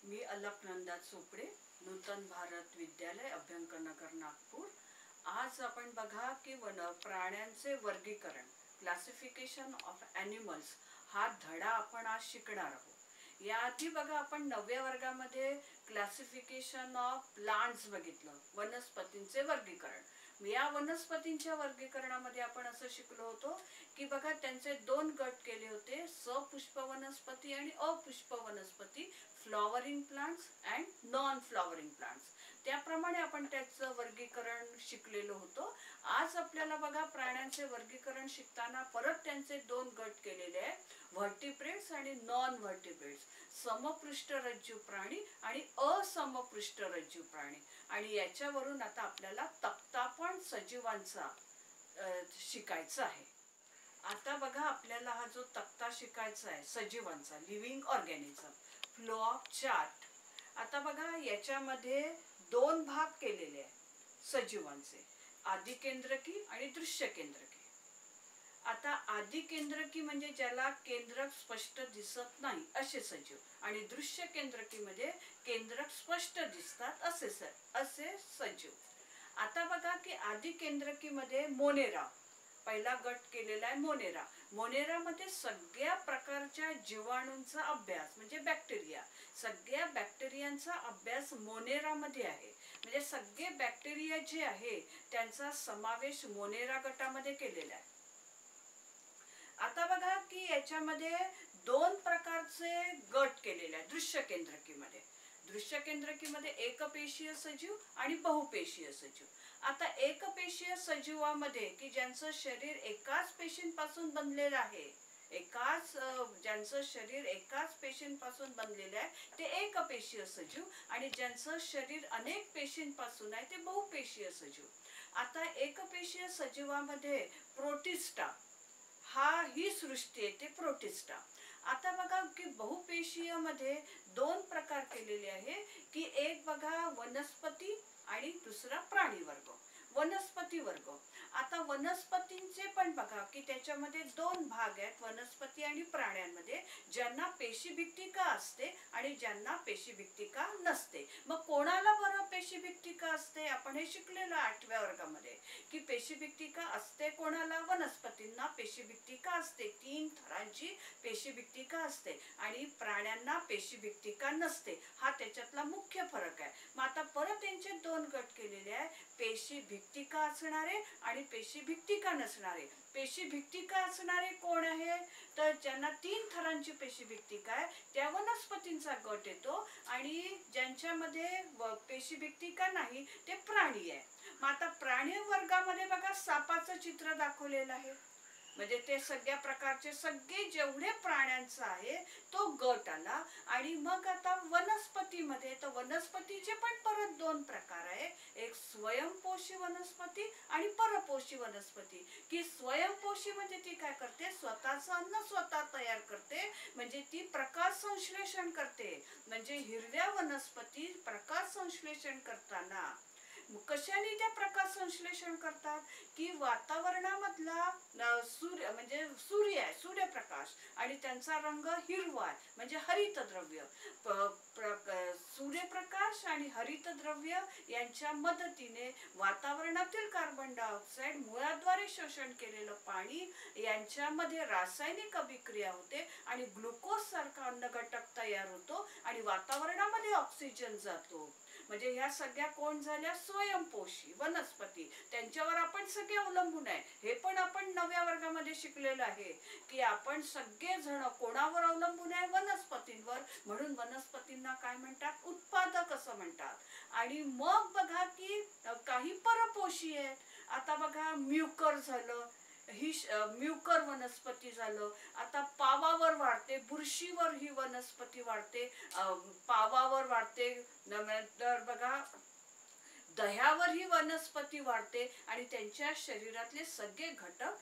मी अलकनंदा चोपडे, नूतन भारत विद्यालय अभ्यंकरनगर नागपूर। आज आपण बघा की प्राण्यांचे वर्गीकरण, क्लासिफिकेशन ऑफ ॲनिमल्स हा धडा आपण आज शिकणार आहोत। याआधी बघा आपण 9व्या वर्गामध्ये क्लासिफिकेशन ऑफ प्लांट्स बघितलं, वनस्पतींचे वर्गीकरण। या वनस्पतींच्या वर्गीकरणामध्ये आपण असं शिकलो होतो की बघा त्यांचे दोन गट केले होते, सपुष्प वनस्पती आणि अपुष्प वनस्पती, flowering plants and non flowering plants. त्याप्रमाणे आपण त्याचं वर्गीकरण शिकलेलो होतो। आज आपल्याला बघा प्राण्यांचे वर्गीकरण शिकताना परत त्यांचे दोन गट केलेले आहेत, व्हर्टिब्रेट्स आणि नॉन व्हर्टिब्रेट्स, समपृष्ठरज्जू प्राणी आणि असमपृष्ठरज्जू प्राणी। आणि याच्यावरून आता आपल्याला तक्ता पण सजीवांचा शिकायचा आहे। आता बघा आपल्याला हा जो तक्ता शिकायचा आहे सजीवांचा, living organism, flow of chart. आता बघा याच्यामध्ये दोन भाग केलेले आहेत सजीवांचे, आदि केंद्रकी आणि दृश्य केंद्रकी। आता आदि केंद्रकी म्हणजे ज्याला केंद्रक स्पष्ट दिसत नाही असे सजीव, आणि दृश्य केंद्रकी मध्ये केंद्रक स्पष्ट दिसतात असे सजीव। आता बघा की आदि केंद्रकी मध्ये मोनेरा पहिला गट केलेला आहे। मोनेरा मध्ये सगळ्या प्रकारच्या जीवाणूंचा अभ्यास म्हणजे बॅक्टेरिया, सगळ्या बॅक्टेरियांचा अभ्यास मोनेरा मध्ये आहे। म्हणजे सगळे बॅक्टेरिया जे आहे त्यांचा समावेश मोनेरा गटामध्ये केलेला आहे। आता बघा की याच्यामध्ये दोन प्रकारचे गट केलेले आहेत दृश्य केंद्रकीमध्ये। दृश्य केंद्रकीमध्ये एकपेशीय सजीव आणि बहुपेशीय सजीव। आता एकपेशीय सजीवामध्ये की ज्यांचं शरीर एकाच पेशींपासून बनलेलं आहे, ज्यांचं शरीर एकाच पेशींपासून बनलेलं आहे ते एकपेशीय सजीव, आणि ज्यांचं शरीर अनेक पेशींपासून आहे ते बहुपेशीय सजीव। आता एकपेशीय सजीवामध्ये प्रोटिस्टा ही सृष्टी आहे, ते प्रोटिस्टा। आता बघा की बहुपेशीय मध्ये दोन प्रकार केलेले आहे की एक बघा वनस्पती आणि दुसरा प्राणी वर्ग, वनस्पती वर्ग। आता वनस्पतींचे पण बघा की त्याच्यामध्ये दोन भाग आहेत वनस्पती आणि प्राण्यांमध्ये, ज्यांना पेशीभित्तिका असते आणि ज्यांना पेशीभित्तिका नसते। मग कोणाला बरं पेशीभित्तिका असते, आपण हे शिकलेलं 8व्या वर्गामध्ये की पेशीभित्तिका असते कोणाला, वनस्पतींना पेशीभित्तिका असते, 3 थरांची पेशीभित्तिका असते, आणि प्राण्यांना पेशीभित्तिका नसते। हा त्याच्यातला मुख्य फरक आहे। मग आता परत यांचे दोन गट केलेले आहे, पेशीभित्तिका असणारे आणि पेशीभित्तिका नसणारे। पेशीभित्तिका असणारे कोण आहे, तर ज्यांना 3 थरांची पेशीभित्तिका आहे त्या वनस्पतींचा गट येतो, आणि ज्यांच्यामध्ये पेशीभित्तिका नाही ते प्राणी आहे। मग आता प्राणी वर्गामध्ये बघा सापाचं चित्र दाखवलेलं आहे, म्हणजे ते सगळ्या प्रकारचे सगळे जेवढे प्राण्यांचा आहे तो गट आला। आणि मग आता वनस्पतीमध्ये, तर वनस्पतीचे पण परत दोन प्रकार आहे, एक स्वयंपोषी वनस्पती आणि परपोषी वनस्पती। की स्वयंपोषी म्हणजे ती काय करते, स्वतःचं अन्न स्वतः तयार करते, म्हणजे ती प्रकाश संश्लेषण करते। म्हणजे हिरव्या वनस्पती प्रकाश संश्लेषण करताना कशाने त्या प्रकाश संश्लेषण करतात की वातावरणामधला सूर्य म्हणजे सूर्य आहे, सूर्यप्रकाश, आणि त्यांचा रंग हिरवा आहे म्हणजे हरितद्रव्य। सूर्यप्रकाश आणि हरितद्रव्य यांच्या मदतीने वातावरणातील कार्बन डायऑक्साईड, मुळाद्वारे शोषण केलेलं पाणी यांच्यामध्ये रासायनिक अभिक्रिया होते आणि ग्लुकोज सारखा अन्नघटक तयार होतो आणि वातावरणामध्ये ऑक्सिजन जातो। म्हणजे ह्या सगळ्या कोण झाल्या, स्वयंपोषी वनस्पती, त्यांच्यावर आपण सगळे अवलंबून आहे। हे पण आपण 9व्या वर्गामध्ये शिकलेलं आहे की आपण सगळे जण कोणावर अवलंबून आहे, वनस्पतींवर। म्हणून वनस्पतींना काय म्हणतात, उत्पादक असं म्हणतात। आणि मग बघा की काही परपोषी आहेत। आता बघा म्युकर झालं, ही म्युकर वनस्पती झालं। आता पावावर वाढते, बुरशीवर ही वनस्पती वाढते, पावावर वाढते, नंतर बघा दह्यावर ही वनस्पती वाढते, आणि त्यांच्या शरीरातले सगळे घटक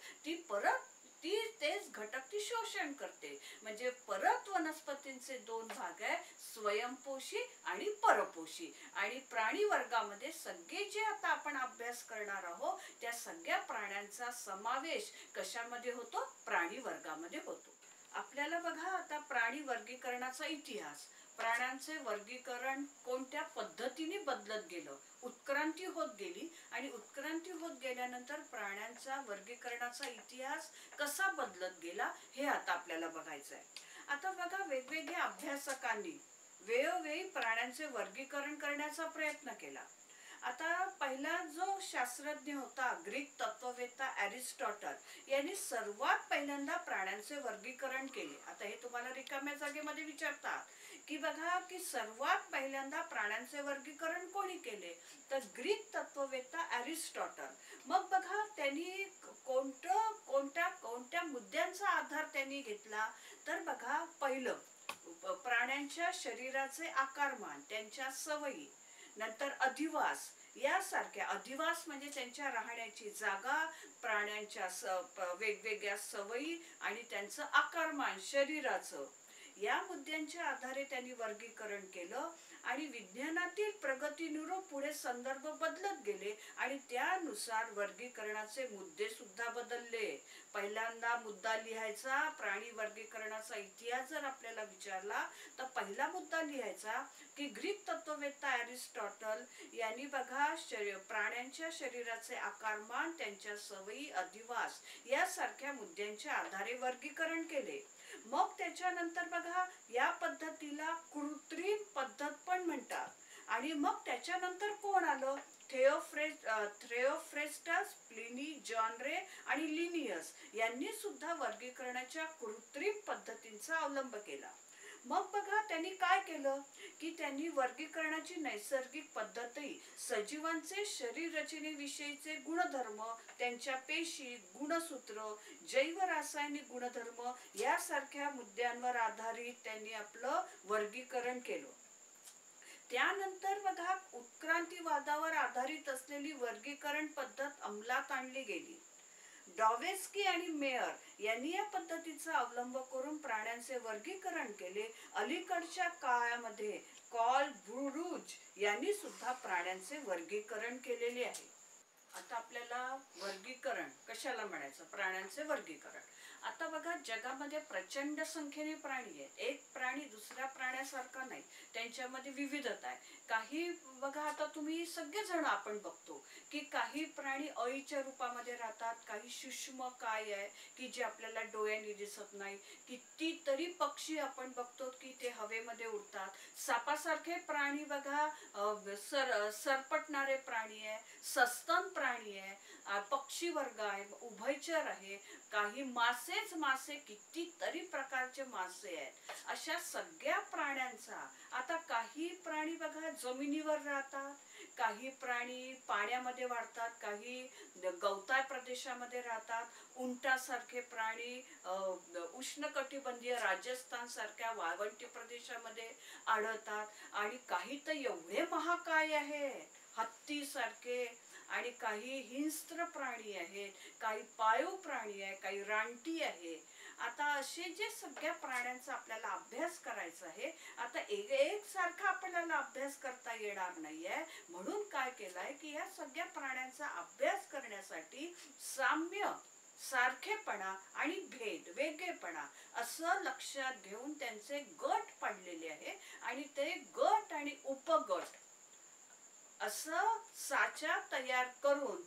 तेच घटक ती शोषण करते। म्हणजे परत वनस्पतींचे दोन भाग आहे, स्वयंपोषी आणि परपोषी। आणि प्राणी वर्गामध्ये सगळे जे आता आपण अभ्यास करणार आहोत त्या सगळ्या प्राण्यांचा समावेश कशामध्ये होतो, प्राणी वर्गामध्ये होतो। आपल्याला बघा आता प्राणी वर्गीकरणाचा इतिहास, प्राण्यांचे वर्गीकरण कोणत्या पद्धतीने बदलत गेलं, उत्क्रांती होत गेली आणि उत्क्रांती होत गेल्यानंतर प्राण्यांचा वर्गीकरणाचा इतिहास कसा बदलत गेला हे आता आपल्याला बघायचं आहे. आता बघा, वेगवेगळ्या अभ्यासकांनी वेळोवेळी प्राण्यांचे वर्गीकरण करण्याचा प्रयत्न केला. आता पहिला जो शास्त्रज्ञ होता, ग्रीक तत्ववेत्ता अरिस्टॉटल यांनी सर्वात पहिल्यांदा प्राण्यांचे वर्गीकरण केले. आता हे तुम्हाला रिकाम्या जागेमध्ये विचारतात की बघा की सर्वात पहिल्यांदा प्राण्यांचे वर्गीकरण कोणी केले, तर ग्रीक तत्ववेत्ता अरिस्टॉटल. मग बघा त्यांनी कोणत्या मुद्द्यांचा आधार त्यांनी घेतला, तर बघा पहिलं प्राण्यांच्या शरीराचे आकारमान, त्यांच्या सवयी, नंतर अधिवास यासारख्या, अधिवास म्हणजे त्यांच्या राहण्याची जागा, प्राण्यांच्या वेगवेगळ्या सवयी आणि त्यांचं आकारमान शरीराचं, या मुद्द्यांच्या आधारे त्यांनी वर्गीकरण केलं. आणि विज्ञानातील प्रगतीनुरूप पुढे संदर्भ बदलत गेले आणि त्यानुसार वर्गीकरणाचे मुद्दे सुद्धा बदलले. पहिल्यांदा मुद्दा लिहायचा, प्राणी वर्गीकरणाचा इतिहास जर आपल्याला विचारला तर पहिला मुद्दा लिहायचा की ग्रीक तत्ववेत्ता अरिस्टॉटल यांनी बघा प्राण्यांच्या शरीराचे आकारमान, त्यांच्या सवयी, अधिवास यासारख्या मुद्द्यांच्या आधारे वर्गीकरण केले. मग त्याच्यानंतर बघा या पद्धतीला कृत्रिम पद्धत पण म्हणतात. आणि मग त्याच्यानंतर कोण आलं, थिओफ्रेस्टस, प्लिनी, जॉन रे आणि लिनियस यांनी सुद्धा वर्गीकरणाच्या कृत्रिम पद्धतींचा अवलंब केला. मग बघा त्यांनी काय केलं की त्यांनी वर्गीकरणाची नैसर्गिक पद्धती, सजीवांचे शरीर रचनेविषयीचे गुणधर्म, त्यांच्या पेशी, गुणसूत्र, जैव रासायनिक गुणधर्म यासारख्या मुद्द्यांवर आधारित त्यांनी आपलं वर्गीकरण केलं. त्यानंतर बघा उत्क्रांतीवादावर आधारित असलेली वर्गीकरण पद्धत अंमलात आणली गेली. डॉवेस्की आणि मेयर यांनी या पद्धतीचा अवलंब करून प्राण्यांचे वर्गीकरण केले. अलीकडच्या काळामध्ये कॉल ब्रुज यांनी सुद्धा प्राण्यांचे वर्गीकरण केलेले आहे. आता आपल्याला वर्गीकरण कशाला म्हणायचं, प्राण्यांचे वर्गीकरण. आता बघा जगामध्ये प्रचंड संख्येने प्राणी आहेत. एक प्राणी दुसऱ्या प्राण्यासारखा नाही, त्यांच्यामध्ये विविधता आहे. काही बघा आता तुम्ही सगळेजण आपण बघतो की काही प्राणी अळीच्या रूपामध्ये राहतात, काही सूक्ष्म काय आहे की जे आपल्याला डोळ्यांनी दिसत नाही. कितीतरी पक्षी आपण बघतो की ते हवेमध्ये उडतात. सापासारखे प्राणी बघा, सरपटणारे प्राणी आहे, सस्तन प्राणी आहे, पक्षी वर्ग आहे, उभयचर आहे, काही मासे, कितीतरी प्रकारचे मासे आहेत. अशा सगळ्या प्राण्यांचा, आता काही प्राणी बघा जमिनीवर राहतात, काही प्राणी पाण्यामध्ये वाढतात, काही गवताळ प्रदेशामध्ये राहतात. उंटासारखे प्राणी उष्णकटिबंधीय राजस्थान सारख्या वाळवंटी प्रदेशामध्ये आढळतात. आणि काही तर एवढे महाकाय आहेत, हत्ती सारखे, आणि काही हिंस्त्र प्राणी आहेत, काही पाळीव प्राणी आहे, काही रानटी आहे. आता असे जे सगळ्या प्राण्यांचा आपल्याला अभ्यास करायचा आहे. आता एक सारखा आपल्याला अभ्यास करता येणार नाहीये, म्हणून काय केलंय की या सगळ्या प्राण्यांचा अभ्यास करण्यासाठी साम्य, सारखेपणा आणि भेद, वेगळेपणा असं लक्षात घेऊन त्यांचे गट पाडलेले आहे. आणि ते गट आणि उपगट असं साचा तयार करून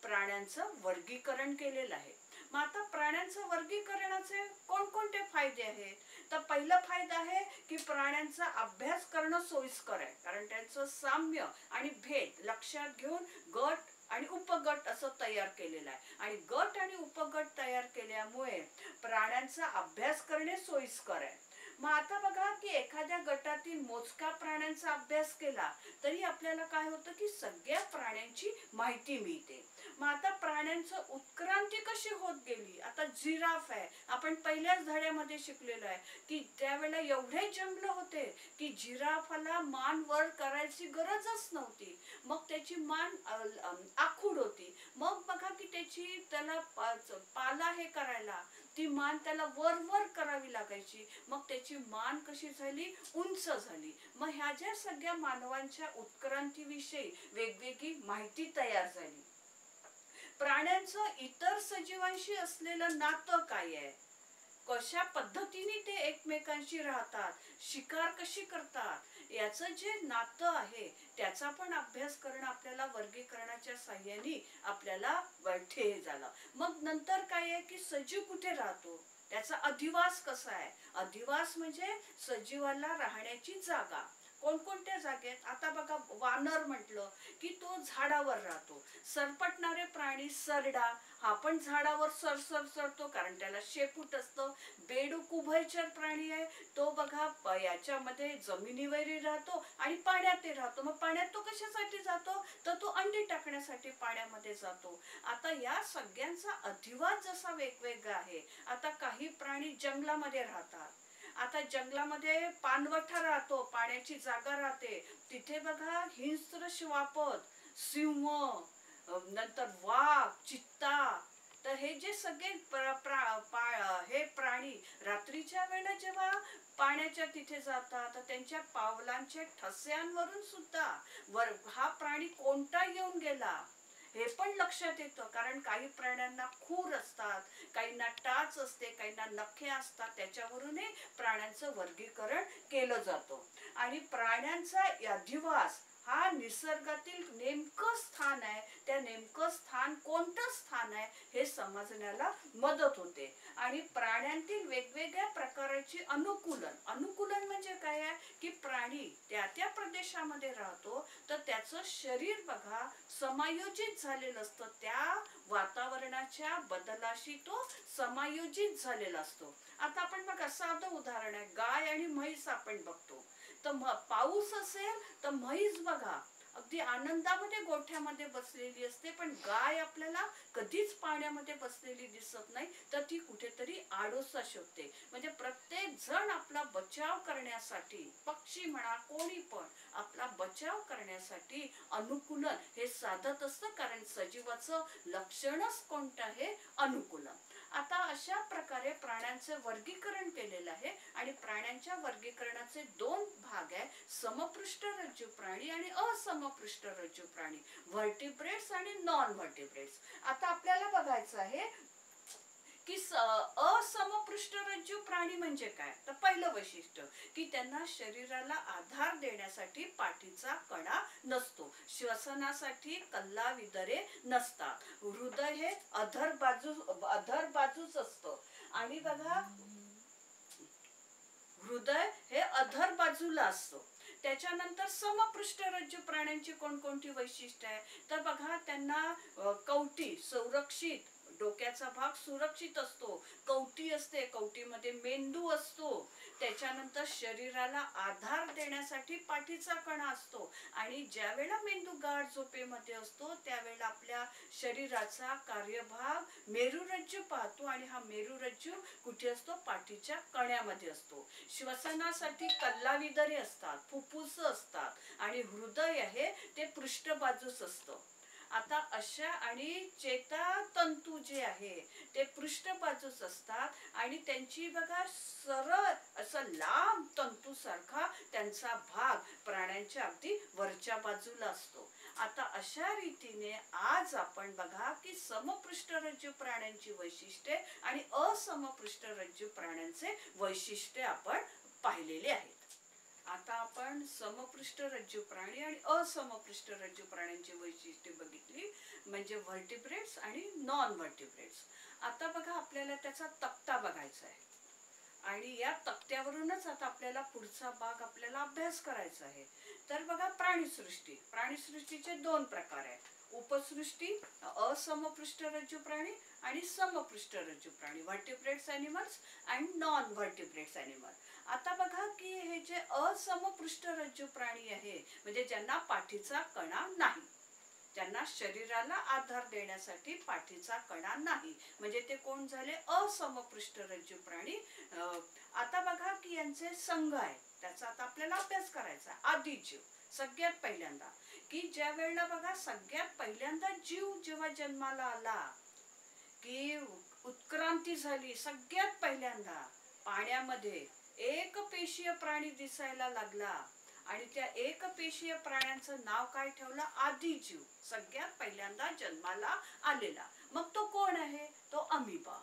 प्राण्यांचं वर्गीकरण केलेलं आहे. मग आता प्राण्यांचं वर्गीकरणाचे कोणकोणते फायदे आहेत, तर पहिला फायदा आहे की प्राण्यांचा अभ्यास करणं सोयीस्कर आहे, कारण त्यांचं साम्य आणि भेद लक्षात घेऊन गट आणि उपगट असं तयार केलेलं आहे. आणि गट आणि उपगट तयार केल्यामुळे प्राण्यांचा अभ्यास करणे सोयीस्कर आहे. मग आता बघा की एखाद्या गटातील मोजक्या प्राण्यांचा अभ्यास केला तरी आपल्याला काय होतं की सगळ्या प्राण्यांची माहिती मिळते. मग आता प्राण्यांचं उत्क्रांती कशी होत गेली. आता जिराफ आहे, आपण पहिल्याच धड्यामध्ये शिकलेलो आहे की त्यावेळेला एवढे जंगल होते की जिराफाला मान वर करायची गरजच नव्हती. मग त्याची मान आखूड होती. मग बघा की त्याला पाला हे करायला ती मान त्याला वर वर करावी लागायची. मग त्याची मान कशी झाली, उंच झाली. मग ह्या ज्या सगळ्या मानवांच्या उत्क्रांतीविषयी वेगवेगळी माहिती तयार झाली. प्राण्यांचं इतर सजीवांशी असलेलं नातं काय आहे, कशा पद्धतीने ते एकमेकांशी राहतात, शिकार कशी करतात, याचं जे नातं आहे त्याचा पण अभ्यास करणं आपल्याला वर्गीकरणाच्या साह्याने आपल्याला ठे झालं. मग नंतर काय आहे की सजीव कुठे राहतो, त्याचा अधिवास कसा आहे. अधिवास म्हणजे सजीवाला राहण्याची जागा. कोणकोणत्या जागेत, आता बघा वानर म्हटलं की तो झाडावर राहतो. सरपटणारे प्राणी सरडा, हा पण झाडावर सरसर सरतो कारण त्याला शेपूट असतं. बेडूक उभयचर प्राणी आहे, तो बघा याच्यामध्ये जमिनीवरही राहतो आणि पाण्यातही राहतो. मग पाण्यात तो कशासाठी जातो, तर तो अंडी टाकण्यासाठी पाण्यामध्ये जातो. आता या सगळ्यांचा अधिवास जसा वेगवेगळा आहे. आता काही प्राणी जंगलामध्ये राहतात. आता जंगलामध्ये पाणवठा राहतो, पाण्याची जागा राहते, तिथे बघा हिंस्त्र श्वापद, सिंह, नंतर वाघ, चित्ता. तर हे जे सगळे हे प्राणी रात्रीच्या वेळेला जेव्हा पाण्याच्या तिथे जातात तर त्यांच्या पावलांच्या ठस्यांवरून सुद्धा हा प्राणी कोणता येऊन गेला हे पण लक्षात येतं. कारण काही प्राण्यांना खूर असतात, काहींना टाच असते, काहींना नखे असतात, त्याच्यावरूनही प्राण्यांचं वर्गीकरण केलं जातं. आणि प्राण्यांचा अधिवास हा निसर्गातील नेमकं स्थान आहे, त्या नेमकं स्थान कोणतं स्थान आहे हे समजण्याला मदत होते. आणि प्राण्यांतील वेगवेगळ्या प्रकारची अनुकूलन, अनुकूलन म्हणजे काय आहे की प्राणी त्या त्या प्रदेशामध्ये राहतो तर त्याचं शरीर बघा समायोजित झालेलं असतं, त्या वातावरणाच्या बदलाशी तो समायोजित झालेला असतो. आता आपण बघा साधं उदाहरण आहे, गाय आणि म्हैस आपण बघतो. तर पाऊस असेल तर म्हैस बघा अगदी आनंदामध्ये गोठ्यामध्ये बसलेली असते, पण गाय आपल्याला कधीच पाण्यामध्ये बसलेली दिसत नाही, तर ती कुठेतरी आडोसा शोधते. म्हणजे प्रत्येक जण आपला बचाव करण्यासाठी, पक्षी म्हणा कोणी पण आपला बचाव करण्यासाठी अनुकूलन हे साधत असतं, कारण सजीवाचं लक्षणच कोणतं आहे, अनुकूलन. आता अशा प्रकारे प्राण्यांचे वर्गीकरण केलेलं आहे. आणि प्राण्यांच्या वर्गीकरणाचे दोन भाग आहे, समपृष्ठरज्जू प्राणी आणि असमपृष्ठरज्जू प्राणी, व्हर्टिब्रेट्स आणि नॉन व्हर्टिब्रेट्स. आता आपल्याला बघायचं आहे की असमपृष्ठरज्जू प्राणी म्हणजे काय. तर पहिलं वैशिष्ट्य की त्यांना शरीराला आधार देण्यासाठी पाठीचा कणा नसतो, श्वसनासाठी कल्ला विदरे नसतात, हृदय हे अधर बाजूच असतं. आणि बघा हृदय हे अधर बाजूला असतं. त्याच्यानंतर समपृष्ठरज्जू प्राण्यांची कोणकोणती वैशिष्ट्य आहे, तर बघा त्यांना कवटी संरक्षित, डोक्याचा भाग सुरक्षित असतो, कवटी असते, कवटीमध्ये मेंदू असतो. त्याच्यानंतर शरीराला आधार देण्यासाठी पाठीचा कणा असतो. आणि ज्या वेळेला मेंदू गाढ झोपेमध्ये असतो त्यावेळेला आपल्या शरीराचा कार्यभाग मेरुरज्जू पाहतो, आणि हा मेरुरज्जू कुठे असतो, पाठीच्या कण्यामध्ये असतो. श्वसनासाठी कल्लाविदरे असतात, फुफ्फुस असतात, आणि हृदय आहे ते पृष्ठबाजूस असतं. आता अशा आणि चेतातंतू जे आहे ते पृष्ठबाजूस असतात, आणि त्यांची बघा सरळ असं लांब तंतू सारखा त्यांचा भाग प्राण्यांच्या अगदी वरच्या बाजूला असतो. आता अशा रीतीने आज आपण बघा की समपृष्ठरज्जू प्राण्यांची वैशिष्ट्ये आणि असमपृष्ठरज्जू प्राण्यांचे वैशिष्ट्ये आपण पाहिलेले आहेत. आता आपण समपृष्ठरज्जू प्राणी आणि असमपृष्ठरज्जू प्राण्यांची वैशिष्ट्ये बघितली, म्हणजे व्हर्टिब्रेट्स आणि नॉन व्हर्टिब्रेट्स. आता बघा आपल्याला त्याचा तक्ता बघायचा आहे, आणि या तक्त्यावरूनच आता आपल्याला पुढचा भाग आपल्याला अभ्यास करायचा आहे. तर बघा प्राणीसृष्टी, प्राणीसृष्टीचे दोन प्रकार आहेत, उपसृष्टी असमपृष्ठरज्जू प्राणी आणि समपृष्ठरज्जू प्राणी, vertebrates animals and non vertebrates animal. आता बघा की हे जे असमपृष्ठरज्जू प्राणी आहे म्हणजे ज्यांना पाठीचा कणा नाही, ज्यांना शरीराला आधार देण्यासाठी पाठीचा कणा नाही, म्हणजे ते कोण झाले, असमपृष्ठरज्जू प्राणी. आता बघा की यांचे संघ आहे, त्याचा आता आपल्याला अभ्यास करायचा. आदिजीव, सगळ्यात पहिल्यांदा की ज्या वेळेला बघा सगळ्यात पहिल्यांदा जीव जेव्हा जन्माला आला की उत्क्रांती झाली, सगळ्यात पहिल्यांदा पाण्यामध्ये एक पेशीय प्राणी दिसायला लागला, आणि त्या एक पेशीय प्राण्यांचं नाव काय ठेवलं, आदिजीव, सगळ्यात पहिल्यांदा जन्माला आलेला. मग तो कोण आहे, तो अमिबा.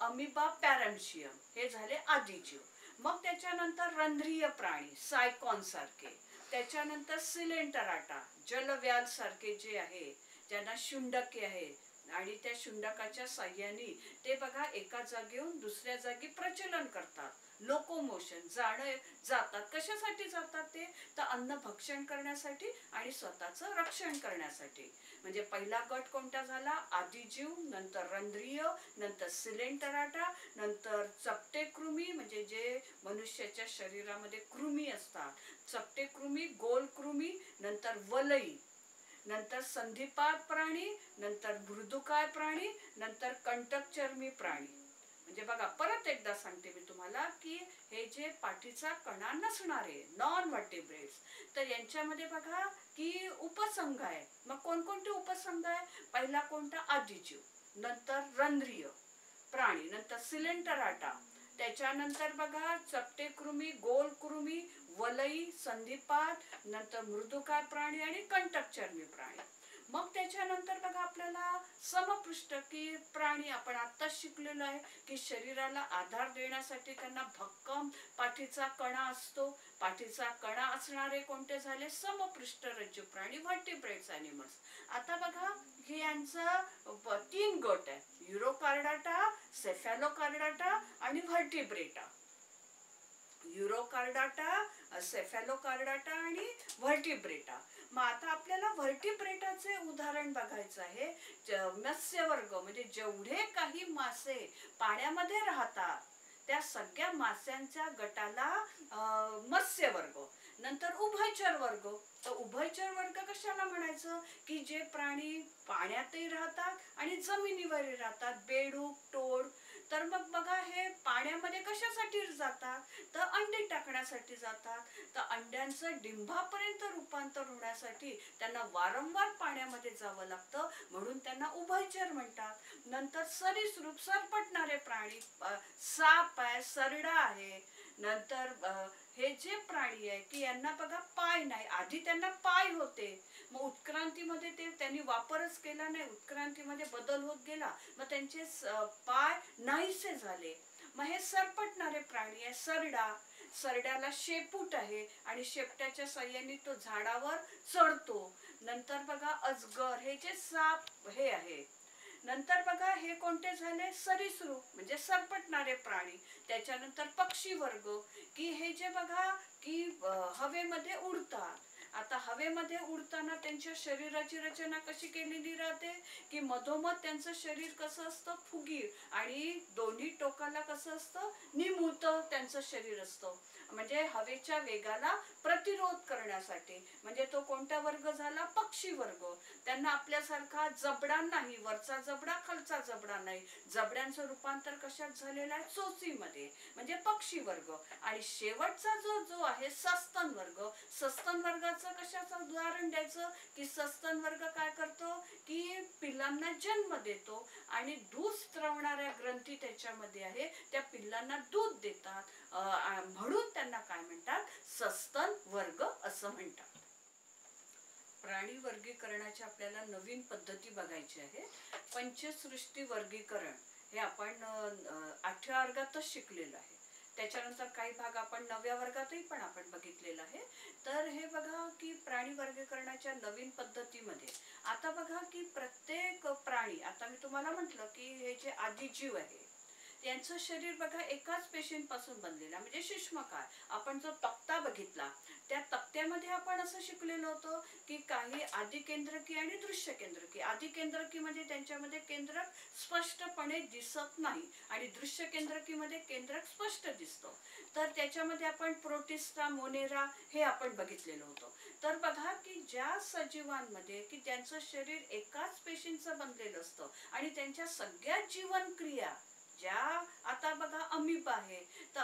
अमिबा पॅरामशियम हे झाले आदिजीव. मग त्याच्यानंतर रंध्रीय प्राणी सायकॉन सारखे, त्याच्यानंतर सिलेंटराटा जलव्याल सारखे जे आहे, ज्यांना शुंडके आहे आणि त्या शुंडकाच्या साह्याने ते बघा एका जागेहून दुसऱ्या जागी प्रचलन करतात, लोकोमोशन जातात. कशासाठी जातात ते? तर अन्न भक्षण करण्यासाठी आणि स्वतःचं रक्षण करण्यासाठी. म्हणजे पहिला गट कोणता झाला? आदिजीव, नंतर रंध्रीय, नंतर सिलेंटराटा, नंतर चपटे कृमी म्हणजे जे मनुष्याच्या शरीरामध्ये कृमी असतात, चपटे कृमी, गोल कृमी, नंतर वलई, नंतर संधिपाद प्राणी, नंतर मृदुकाय प्राणी, नंतर कंटकचर्मी प्राणी. म्हणजे बघा परत एकदा सांगते मी तुम्हाला की हे जे पाठीचा कणा नसणारे नॉन व्हर्टिब्रेट्स, तर यांच्यामध्ये बघा की उपसंघ आहे. मग कोणकोणते उपसंघ आहे? पहिला कोणता? आदिजीव, नंतर रंध्रीय प्राणी, नंतर सिलेंटराटा, त्याच्यानंतर बघा चपटे कृमी, गोल कृमी, वलई, संधिपाद, नंतर मृदुकाय प्राणी आणि कंटकचर्मी प्राणी. मग त्याच्यानंतर बघा आपल्याला समपृष्ठकी प्राणी आपण आत्ताच शिकलेलो आहे की शरीराला आधार देण्यासाठी त्यांना भक्कम पाठीचा कणा असतो. पाठीचा कणा असणारे कोणते झाले? समपृष्ठरज्जू प्राणी, व्हर्टिब्रेट्स ॲनिमल्स. आता बघा हे यांचा 3 गट आहे, युरोकार्डाटा, सेफॅलोकार्डाटा आणि व्हर्टिब्रेटा. युरोकार्डाटा, सेफॅलोकार्डाटा आणि व्हर्टिब्रेटा. मग आता आपल्याला व्हर्टिब्रेटाचे उदाहरण बघायचं आहे. मत्स्यवर्ग म्हणजे जेवढे काही मासे पाण्यामध्ये राहतात त्या सगळ्या मास्यांच्या गटाला मत्स्यवर्ग. नंतर उभयचर वर्ग. तर उभयचर वर्ग कशाला म्हणायचं? की जे प्राणी पाण्यातही राहतात आणि जमिनीवरही राहतात, बेडूक, टोळ. तर मग बघा हे पाण्यामध्ये कशासाठी जातात? तर अंडी टाकण्यासाठी जातात. तर अंड्यांचं डिंभापर्यंत रूपांतर होण्यासाठी त्यांना वारंवार पाण्यामध्ये जावं लागतं, म्हणून त्यांना उभयचर म्हणतात. नंतर सरीसृप सरपटणारे प्राणी, साप आहे, सरडा आहे. नंतर हे जे प्राणी आहे की यांना बघा पाय नाही, आधी त्यांना पाय होते, मग उत्क्रांतीमध्ये ते त्यांनी वापरच केला नाही, उत्क्रांतीमध्ये बदल होत गेला, मग त्यांचे पाय नाहीसे झाले. मग हे सरपटणारे प्राणी आहे, सरडा. सरड्याला शेपूट आहे आणि शेपट्याच्या साह्याने तो झाडावर चढतो. नंतर बघा अजगर, हे जे साप हे आहे. नंतर बघा हे कोणते झाले? सरीसृप म्हणजे सरपटणारे प्राणी. त्याच्यानंतर पक्षी वर्ग की हे जे बघा की हवेमध्ये उडतात. आता हवेमध्ये उडताना त्यांच्या शरीराची रचना कशी केलेली राहते की मधोमध त्यांचं शरीर कसं असतं? फुगीर, आणि दोन्ही टोकाला कसं असतं? निमुळत त्यांचं शरीर असतं, म्हणजे हवेच्या वेगाला प्रतिरोध करण्यासाठी. म्हणजे तो कोणता वर्ग झाला? पक्षी वर्ग. त्यांना आपल्यासारखा जबडा नाही, वरचा जबडा खालचा जबडा नाही, जबड्यांचं रूपांतर कशात झालेलं आहे? चोचीमध्ये, म्हणजे पक्षी वर्ग. आणि शेवटचा जो आहे सस्तन वर्ग. सस्तन वर्गाचं कशाचं उदाहरण द्यायचं? की सस्तन वर्ग काय करतो की पिल्लांना जन्म देतो आणि दूध स्त्रवणाऱ्या ग्रंथी त्याच्यामध्ये आहे, त्या पिल्लांना दूध देतात, म्हणून त्यांना काय म्हणतात? सस्तन वर्ग असं म्हणतात. प्राणी वर्गीकरणाच्या आपल्याला नवीन पद्धती बघायची आहे. पंचसृष्टी वर्गीकरण हे आपण 8व्या वर्गातच शिकलेलं आहे. त्याच्यानंतर काही भाग आपण 9व्या वर्गातही पण आपण बघितलेला आहे. तर हे बघा की प्राणी वर्गीकरणाच्या नवीन पद्धतीमध्ये आता बघा की प्रत्येक प्राणी, आता मी तुम्हाला म्हटलं की हे जे आदिजीव आहे त्यांचं शरीर बघा एकाच पेशींपासून बनलेलं, म्हणजे शुष्मकाय. आपण जो तक्ता बघितला त्या तक्त्यामध्ये आपण असं शिकलेलं होतं की काही आदिकेंद्रकी आणि दृश्य केंद्रकी. आदिकेंद्रकी म्हणजे त्यांच्यामध्ये केंद्रक स्पष्टपणे दिसत नाही आणि दृश्य केंद्रकीमध्ये केंद्रक स्पष्ट दिसतं. तर त्याच्यामध्ये आपण प्रोटिस्टा, मोनेरा हे आपण बघितलेलं होतं. तर बघा की ज्या सजीवांमध्ये की त्यांचं शरीर एकाच पेशींचं बनलेलं असतं आणि त्यांच्या सगळ्या जीवनक्रिया ज्या, आता बघा अमिबा आहे, तर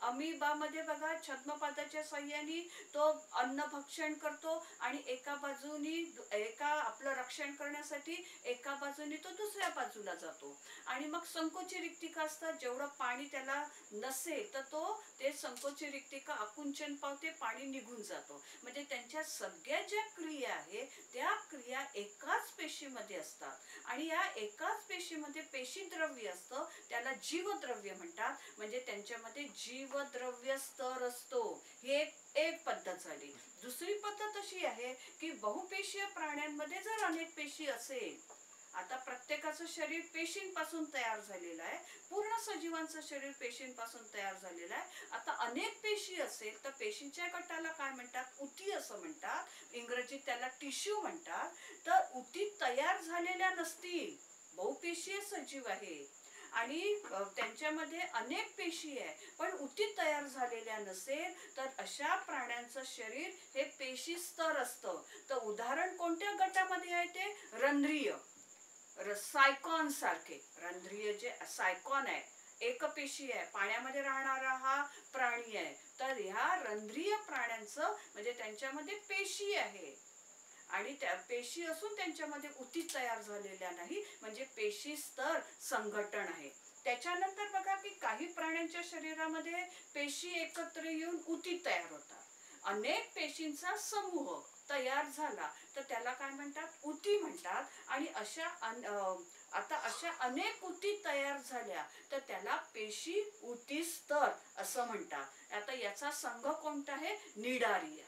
अमिबामध्ये बघा छद्मपादाच्या साह्याने तो अन्न भक्षण करतो आणि एका बाजूनी आपलं रक्षण करण्यासाठी एका बाजूने तो दुसऱ्या बाजूला जातो. आणि मग संकोची रिक्तिका असतात, जेवढं पाणी त्याला नसेल तर तो ते संकोची रिक्तिका आकुंचन पावते, पाणी निघून जातो. म्हणजे त्यांच्या सगळ्या ज्या क्रिया आहे त्या क्रिया एकाच पेशीमध्ये असतात आणि या एकाच पेशीमध्ये पेशीद्रव्य जीवद्रव्य असतं त्याला जीवद्रव्य म्हणतात. म्हणजे त्यांच्यामध्ये जीवद्रव्य स्तर असतो. ही एक पद्धत झाली. दुसरी पद्धत अशी आहे की बहुपेशीय प्राण्यांमध्ये जर अनेक पेशी असेल, आता प्रत्येकाचं शरीर पेशींपासून तयार झालेलं आहे, पूर्ण सजीवांचं शरीर पेशींपासून तयार झालेलं आहे. आता अनेक पेशी असेल तर पेशींच्या गटाला काय म्हणतात, ऊती असं म्हणतात. इंग्रजीत त्याला टिश्यू म्हणतात. तर ऊती तयार झालेल्या नसतील, बहुपेशीय सजीव आहे आणि त्यांच्यामध्ये अनेक पेशी आहे पण ऊती तयार झालेल्या नसेल, तर अशा प्राण्यांचं शरीर हे पेशी स्तर असतं. तर उदाहरण कोणत्या गटामध्ये आहे ते रंध्रीय, सायकॉन सारखे. रंध्रीय जे सायकॉन आहे, एकपेशी आहे, पाण्यामध्ये राहणारा हा प्राणी आहे. तर ह्या रंध्रीय प्राण्यांचं म्हणजे त्यांच्यामध्ये पेशी आहे आणि त्या पेशी असून त्यांच्यामध्ये ऊती तयार झालेल्या नाही, म्हणजे पेशी स्तर संघटन आहे. त्याच्यानंतर बघा की काही प्राण्यांच्या शरीरामध्ये पेशी एकत्र येऊन ऊती तयार होतात. अनेक पेशींचा समूह तयार झाला तर त्याला काय म्हणतात, ऊती म्हणतात. आणि आता अशा अनेक ऊती तयार झाल्या तर त्याला पेशी ऊती स्तर असं म्हणतात. आता याचा संघ कोणता आहे, निडारिया.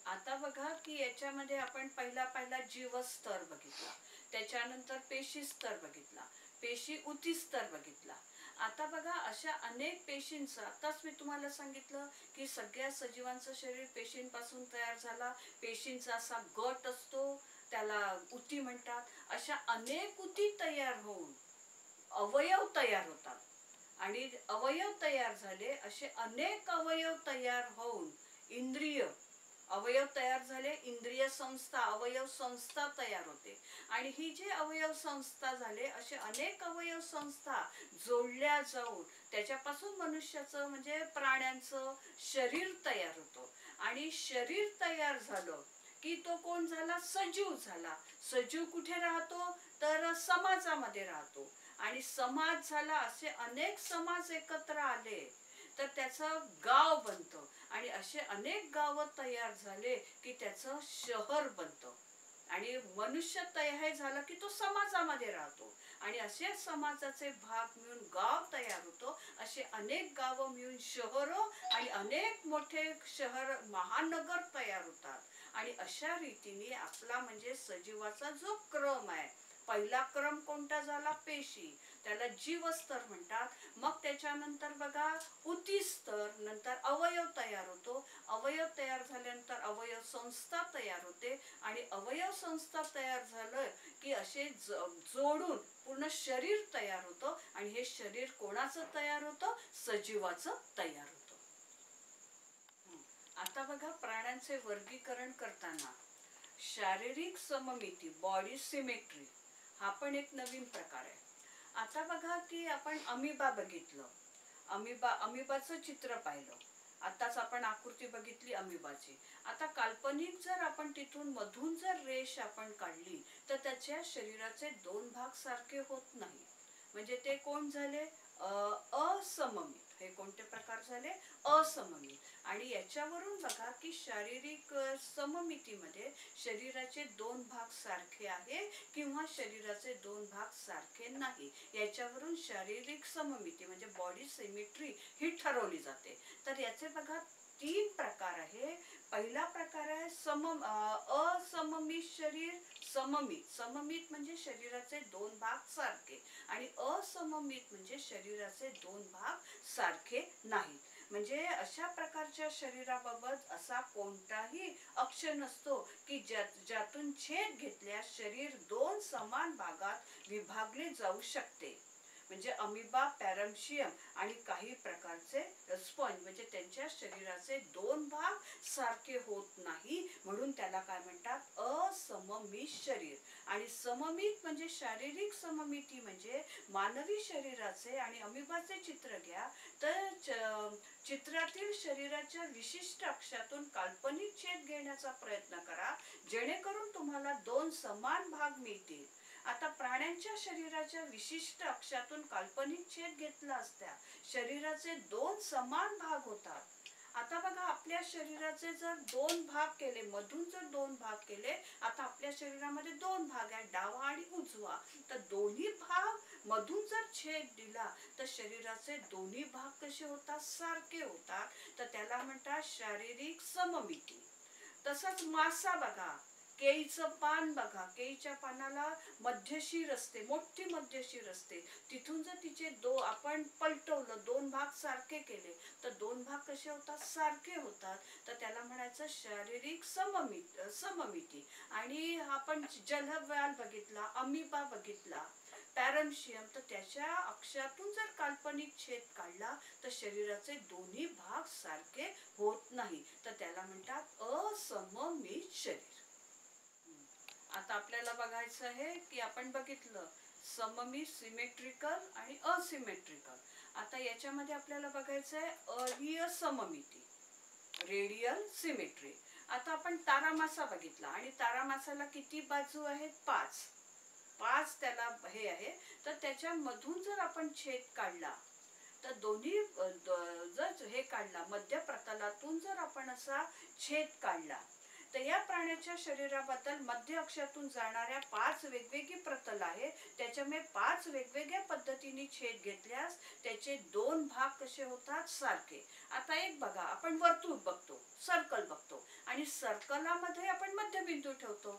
आता बघा की याच्यामध्ये आपण पहिला जीवस्तर बघितला, त्याच्यानंतर पेशी स्तर बघितला, पेशी ऊती स्तर बघितला. आता बघा अशा अनेक पेशींचा, आताच मी तुम्हाला सांगितलं की सगळ्या सजीवांचं शरीर पेशींपासून तयार झाला, पेशींचा असा गट असतो त्याला ऊती म्हणतात. अशा अनेक ऊती तयार होऊन अवयव तयार होतात आणि अवयव तयार झाले, असे अनेक अवयव तयार होऊन इंद्रिय अवयव तयार झाले, इंद्रिय संस्था, अवयव संस्था तयार होते. आणि ही जे अवयव संस्था झाले, असे अनेक अवयव संस्था जोडल्या जाऊन त्याच्यापासून मनुष्याचं म्हणजे प्राण्यांचं शरीर तयार होतो. आणि शरीर तयार झालं की तो कोण झाला, सजीव झाला. सजीव कुठे राहतो, तर समाजामध्ये राहतो. आणि समाज झाला, असे अनेक समाज एकत्र आले तर त्याचं गाव बनतं. आणि असे अनेक गाव तयार झाले की त्याचं शहर बनतं. आणि मनुष्य तयार झाला की तो समाजामध्ये राहतो आणि असे समाजाचे भाग मिळून गाव तयार होतो. असे अनेक गाव मिळून शहर आणि अनेक मोठे शहर, महानगर तयार होतात. आणि अशा रीतीने आपला म्हणजे सजीवाचा जो क्रम आहे, पहिला क्रम कोणता झाला, पेशी, त्याला जीवस्तर म्हणतात. मग त्याच्यानंतर बघा ऊती स्तर, नंतर अवयव तयार होतो, अवयव तयार झाल्यानंतर अवयव संस्था तयार होते आणि अवयव संस्था तयार झालं की असे जोडून पूर्ण शरीर तयार होतं. आणि हे शरीर कोणाचं तयार होतं, सजीवाचं तयार होतं. आता बघा प्राण्यांचे वर्गीकरण करताना शारीरिक सममिती, बॉडी सिमेट्री, हा पण एक नवीन प्रकार आहे. आता बघा की आपण अमिबा बघितलं, अमिबाचं चित्र पाहिलं, आताच आपण आकृती बघितली अमिबाची. आता काल्पनिक जर आपण तिथून मधून जर रेष आपण काढली तर त्याच्या शरीराचे दोन भाग सारखे होत नाही. म्हणजे ते कोण झाले, असममित. हे कोणते प्रकार झाले, असममित. आणि याच्यावरून बघा की शारीरिक सममितीमध्ये शरीराचे दोन भाग सारखे आहे किंवा शरीराचे दोन भाग सारखे नाही, याच्यावरून शारीरिक सममिती म्हणजे बॉडी सिमेट्री ही ठरवली जाते. तर याचे बघा तीन प्रकार आहे. पहिला प्रकार आहे असममित शरीर, सममित. सममित म्हणजे शरीराचे दोन भाग सारखे आणि असममित म्हणजे शरीराचे दोन भाग सारखे नाहीत. म्हणजे अशा प्रकारच्या शरीराबाबत असा कोणताही अक्ष नसतो की ज्यातून छेद घेतल्यास शरीर दोन समान भागात विभागले जाऊ शकते. म्हणजे अमिबा, पॅरामेशियम आणि काही प्रकारचे स्पंज म्हणजे त्यांच्या शरीराचे दोन भाग सारखे होत नाही, म्हणून त्याला काय म्हणतात, असममित शरीर. आणि सममित म्हणजे शारीरिक सममिती म्हणजे मानवी शरीराचे आणि अमिबाचे चित्र घ्या तर चित्रातील शरीराच्या विशिष्ट अक्षातून काल्पनिक छेद घेण्याचा प्रयत्न करा, जेणेकरून तुम्हाला दोन समान भाग मिळतील. आता प्राण्यांच्या शरीराच्या विशिष्ट अक्षातून काल्पनिक छेद घेतला असता शरीराचे दोन समान भाग होतात. आता आता बघा आपल्या शरीराचे जर दोन भाग केले, मधून जर दोन भाग केले, आता आपल्या शरीरामध्ये दोन भाग आहेत, डावा आणि उजवा. तर दोन्ही भाग मधून जर छेद दिला तर शरीराचे दोन्ही भाग कसे होतात, सारखे होतात. तर त्याला म्हणतात शारीरिक सममिती. तसंच मासा बघा, केळीचं पान बघा, केळीच्या पानाला मध्यशीर असते, मोठी मध्यशीर असते. तिथून जर तिचे आपण पलटवलं, दोन भाग सारखे केले तर दोन भाग कसे होतात, सारखे होतात. तर त्याला म्हणायचं शारीरिक सममिती. आणि आपण जलव्याल बघितला, अमिबा बघितला, पॅरामेशियम, तर त्याच्या अक्षातून जर काल्पनिक छेद काढला तर शरीराचे दोन्ही भाग सारखे होत नाही. तर त्याला म्हणतात असममित शरीर. आता आपल्याला बघायचं आहे की आपण बघितलं सममित, सिमेट्रिकल आणि असिमेट्रिकल. आता याच्यामध्ये आपल्याला बघायचं आहे अरीय सममिती, रेडियल सिमेट्री. आता आपण तारामासा बघितला आणि तारामासाला किती बाजू आहेत, 5 त्याला हे आहे. तर त्याच्यामधून जर आपण छेद काढला तर दोन्ही जर हे काढला, मध्य प्रतलातून जर आपण असा छेद काढला तर या प्राण्याच्या शरीराबद्दल मध्य अक्षातून जाणाऱ्या 5 वेगवेगळी प्रतल आहेत. त्याच्यामुळे 5 वेगवेगळ्या पद्धतीने छेद घेतल्यास त्याचे दोन भाग कसे होतात, सारखे. आता एक बघा, आपण वर्तुळ बघतो, सर्कल बघतो आणि सर्कलामध्ये आपण मध्यबिंदू ठेवतो,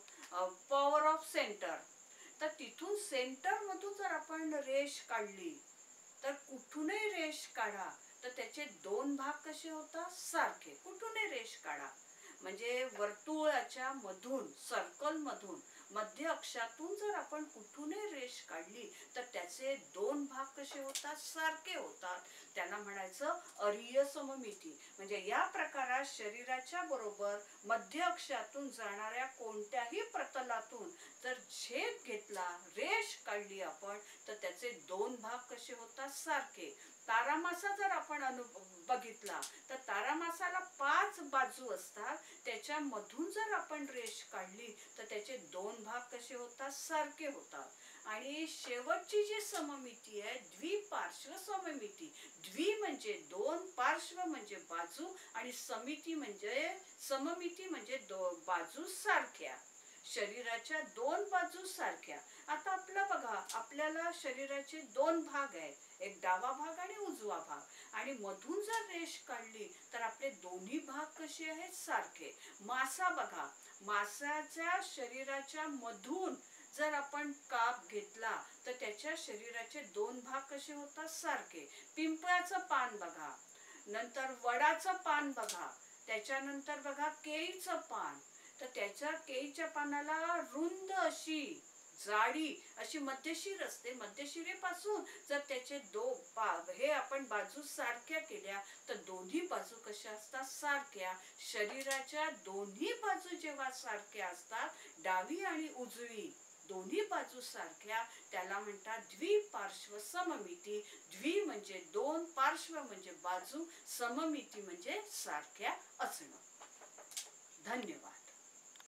पॉवर ऑफ सेंटर. तर तिथून सेंटर मधून जर आपण रेष काढली तर कुठूनही रेष काढा तर त्याचे दोन भाग कसे होतात, सारखे. कुठूनही रेष काढा म्हणजे वर्तुळाच्या मधून, सर्कल मधून, मध्य अक्षातून जर आपण कुठूनही रेष काढली तर त्याचे दोन भाग कसे होतात, सारखे होतात. त्याला म्हणायचं अरीय सममिती. म्हणजे या प्रकारात शरीराच्या बरोबर मध्य अक्षातून जाणाऱ्या कोणत्याही प्रतलातून जर छेद घेतला, रेष काढली आपण, तर त्याचे दोन भाग कसे होतात, सारखे. तारामासा जर आपण बघितला तर तारामासाला 5 बाजू असतात. त्याच्यामधून जर आपण रेष काढली तर त्याचे दोन भाग कसे होतात, सारखे होतात. आणि शेवटची जी सममिती आहे द्विपार्श्व सममिती. द्वि म्हणजे दोन, पार्श्व म्हणजे बाजू आणि समिती म्हणजे सममिती म्हणजे बाजू सारख्या. शरीराच्या दोन बाजू सारख्या. आता आपलं बघा, आपल्याला शरीराचे दोन भाग आहेत, एक डावा भाग आणि उजवा भाग. आणि मधून जर रेष काढली तर आपले दोन्ही भाग कसे आहेत, सारखे. मासा बघा, मासाच्या शरीराच्या मधून जर आपण काप घेतला तर त्याच्या शरीराचे दोन भाग कसे होतात, सारखे. पिंपळाचं पान बघा, नंतर वडाचं पान बघा, त्याच्यानंतर बघा केळीचं पान. तर त्याच्या केळीच्या पानाला रुंद अशी, जाडी अशी मध्यशीर असते. मध्यशिरेपासून जर त्याचे हे आपण बाजू सारख्या केल्या तर दोन्ही बाजू कशा असतात, सारख्या. शरीराच्या दोन्ही बाजू जेव्हा सारख्या असतात, डावी आणि उजवी दोन्ही बाजू सारख्या, त्याला म्हणतात द्विपार्श्व सममिती. द्वि म्हणजे दोन, पार्श्व म्हणजे बाजू, सममिती म्हणजे सारख्या असणं. धन्यवाद.